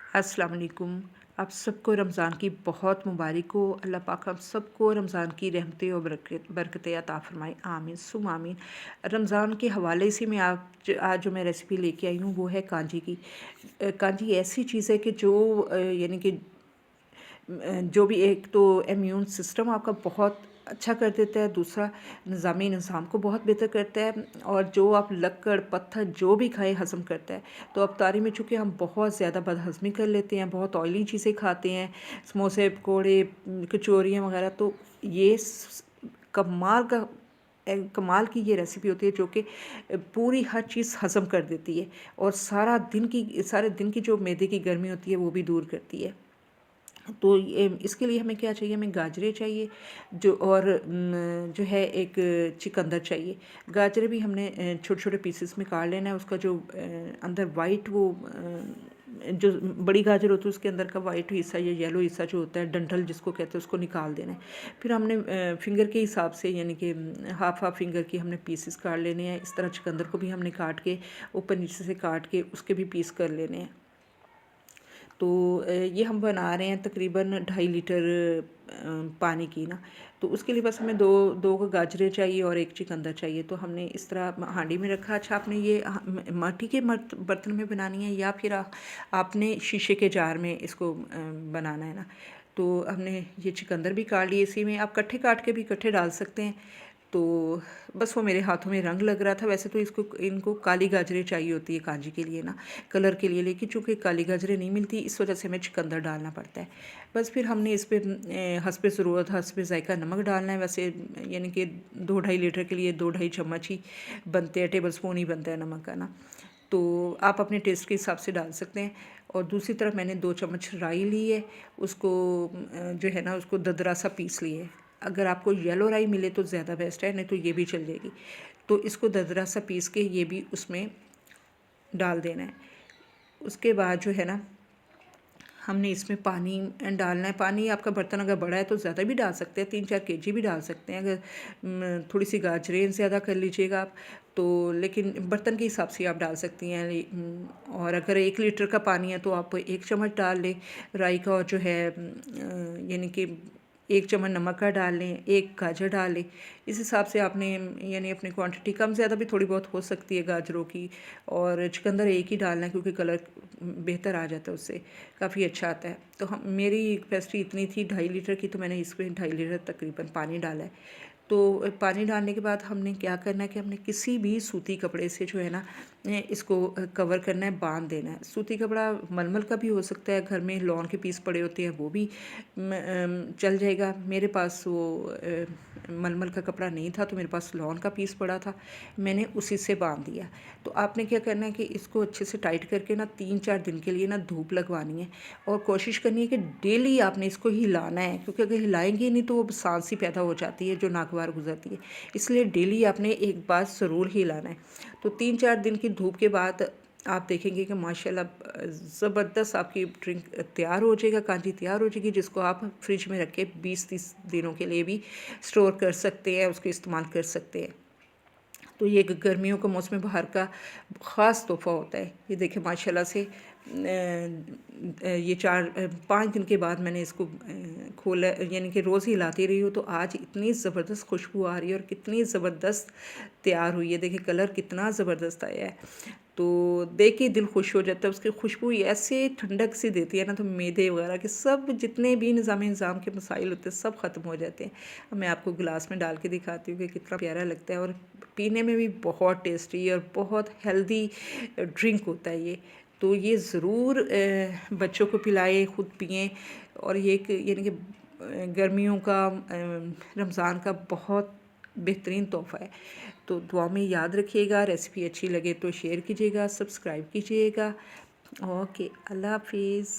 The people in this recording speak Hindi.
अस्सलाम वालेकुम। आप सबको रमज़ान की बहुत मुबारक हो। अल्लाह पाक हम सबको रमज़ान की रहमतें और बरकतें अता फ़रमाए, आमीन सुम आमीन। रमज़ान के हवाले से मैं आज जो मैं रेसिपी लेके आई हूँ वो है कांजी की। कांजी ऐसी चीज़ है कि जो यानी कि जो भी एक तो इम्यून सिस्टम आपका बहुत अच्छा कर देता है, दूसरा निज़ामी निज़ाम को बहुत बेहतर करता है और जो आप लक्कड़ पत्थर जो भी खाएँ हज़म करता है। तो अफ्तारी में चूँकि हम बहुत ज़्यादा बदहज़मी कर लेते हैं, बहुत ऑयली चीज़ें खाते हैं, समोसे, पकौड़े, कचौरियाँ वग़ैरह, तो ये कमाल का कमाल की ये रेसिपी होती है जो कि पूरी हर चीज़ हज़म कर देती है और सारे दिन की जो मैदे की गर्मी होती है वो भी दूर करती है। तो ये इसके लिए हमें क्या चाहिए, हमें गाजरें चाहिए जो और जो है एक चुकंदर चाहिए। गाजरें भी हमने छोटे-छोटे पीसेस में काट लेना है। उसका जो अंदर वाइट वो जो बड़ी गाजर होती है उसके अंदर का वाइट हिस्सा या येलो हिस्सा जो होता है, डंठल जिसको कहते हैं, उसको निकाल देना है। फिर हमने फिंगर के हिसाब से यानी कि हाफ़ हाफ़ फिंगर की हमने पीसेस काट लेने हैं। इस तरह चुकंदर को भी हमने काट के ऊपर नीचे से काट के उसके भी पीस कर लेने हैं। तो ये हम बना रहे हैं तकरीबन 2.5 लीटर पानी की ना। तो उसके लिए बस हमें दो गाजरें चाहिए और एक चुकंदर चाहिए। तो हमने इस तरह हांडी में रखा। अच्छा, आपने ये माटी के बर्तन में बनानी है या फिर आपने शीशे के जार में इसको बनाना है ना। तो हमने ये चुकंदर भी काट लिए इसी में। आप कट्ठे काट के भी इकट्ठे डाल सकते हैं। तो बस वो मेरे हाथों में रंग लग रहा था। वैसे तो इनको काली गाजरें चाहिए होती है कांजी के लिए ना, कलर के लिए, लेकिन चूँकि काली गाजरें नहीं मिलती इस वजह से हमें चुकंदर डालना पड़ता है। बस फिर हमने इस पे हस्बे ज़रूरत हस्बे ज़ायक़ा नमक डालना है। वैसे यानी कि 2-2.5 लीटर के लिए 2 ढाई चम्मच ही बनते हैं, टेबल स्पून ही बनता है नमक का ना। तो आप अपने टेस्ट के हिसाब से डाल सकते हैं। और दूसरी तरफ मैंने 2 चम्मच राई ली है। उसको जो है ना उसको दरदरा सा पीस लिए। अगर आपको येलो राई मिले तो ज़्यादा बेस्ट है, नहीं तो ये भी चल जाएगी। तो इसको दरदरा सा पीस के ये भी उसमें डाल देना है। उसके बाद जो है ना हमने इसमें पानी डालना है। पानी आपका बर्तन अगर बड़ा है तो ज़्यादा भी डाल सकते हैं, 3-4 केजी भी डाल सकते हैं। अगर थोड़ी सी गाजरें ज़्यादा कर लीजिएगा आप तो, लेकिन बर्तन के हिसाब से आप डाल सकती हैं। और अगर 1 लीटर का पानी है तो आप 1 चम्मच डाल लें राई का, और जो है यानी कि 1 चम्मच नमक का डाल लें, 1 गाजर डाल लें। इस हिसाब से आपने यानी अपनी क्वांटिटी कम ज़्यादा भी थोड़ी बहुत हो सकती है गाजरों की। और चुकंदर एक ही डालना है क्योंकि कलर बेहतर आ जाता है उससे, काफ़ी अच्छा आता है। तो हम मेरी कैपेसिटी इतनी थी 2.5 लीटर की, तो मैंने इसमें 2.5 लीटर तकरीबन पानी डाला है। तो पानी डालने के बाद हमने क्या करना है कि हमने किसी भी सूती कपड़े से जो है ना इसको कवर करना है, बांध देना है। सूती कपड़ा मलमल का भी हो सकता है, घर में लॉन के पीस पड़े होते हैं वो भी चल जाएगा। मेरे पास वो मलमल का कपड़ा नहीं था तो मेरे पास लॉन का पीस पड़ा था, मैंने उसी से बांध दिया। तो आपने क्या करना है कि इसको अच्छे से टाइट करके ना 3-4 दिन के लिए ना धूप लगवानी है। और कोशिश करनी है कि डेली आपने इसको हिलाना है, क्योंकि अगर हिलाएंगे नहीं तो वो सांस सी पैदा हो जाती है जो नागवार गुजरती है। इसलिए डेली आपने एक बार ज़रूर हिलाना है। तो 3-4 दिन की धूप के बाद आप देखेंगे कि माशाल्लाह ज़बरदस्त आपकी ड्रिंक तैयार हो जाएगा, कांजी तैयार हो जाएगी, जिसको आप फ्रिज में रख के 20-30 दिनों के लिए भी स्टोर कर सकते हैं, उसको इस्तेमाल कर सकते हैं। तो ये गर्मियों का मौसम बाहर का ख़ास तोहफ़ा होता है। ये देखिए माशाल्लाह से ये 4-5 दिन के बाद मैंने इसको खोला, यानी कि रोज़ ही हिलाती रही हूँ, तो आज इतनी ज़बरदस्त खुशबू आ रही है और कितनी ज़बरदस्त तैयार हुई है। देखिए कलर कितना ज़बरदस्त आया है, तो देख के दिल खुश हो जाता है। उसकी खुशबू ऐसे ठंडक सी देती है ना, तो मैदे वगैरह के सब जितने भी निज़ाम के मसाइल होते हैं सब ख़त्म हो जाते हैं। अब मैं आपको गिलास में डाल के दिखाती हूँ कि कितना प्यारा लगता है, और पीने में भी बहुत टेस्टी और बहुत हेल्दी ड्रिंक होता है ये। तो ये ज़रूर बच्चों को पिलाएं, ख़ुद पिएं। और ये एक यानी कि गर्मियों का रमज़ान का बहुत बेहतरीन तोहफ़ा है। तो दुआ में याद रखिएगा। रेसिपी अच्छी लगे तो शेयर कीजिएगा, सब्सक्राइब कीजिएगा। ओके, अल्लाह हाफिज़।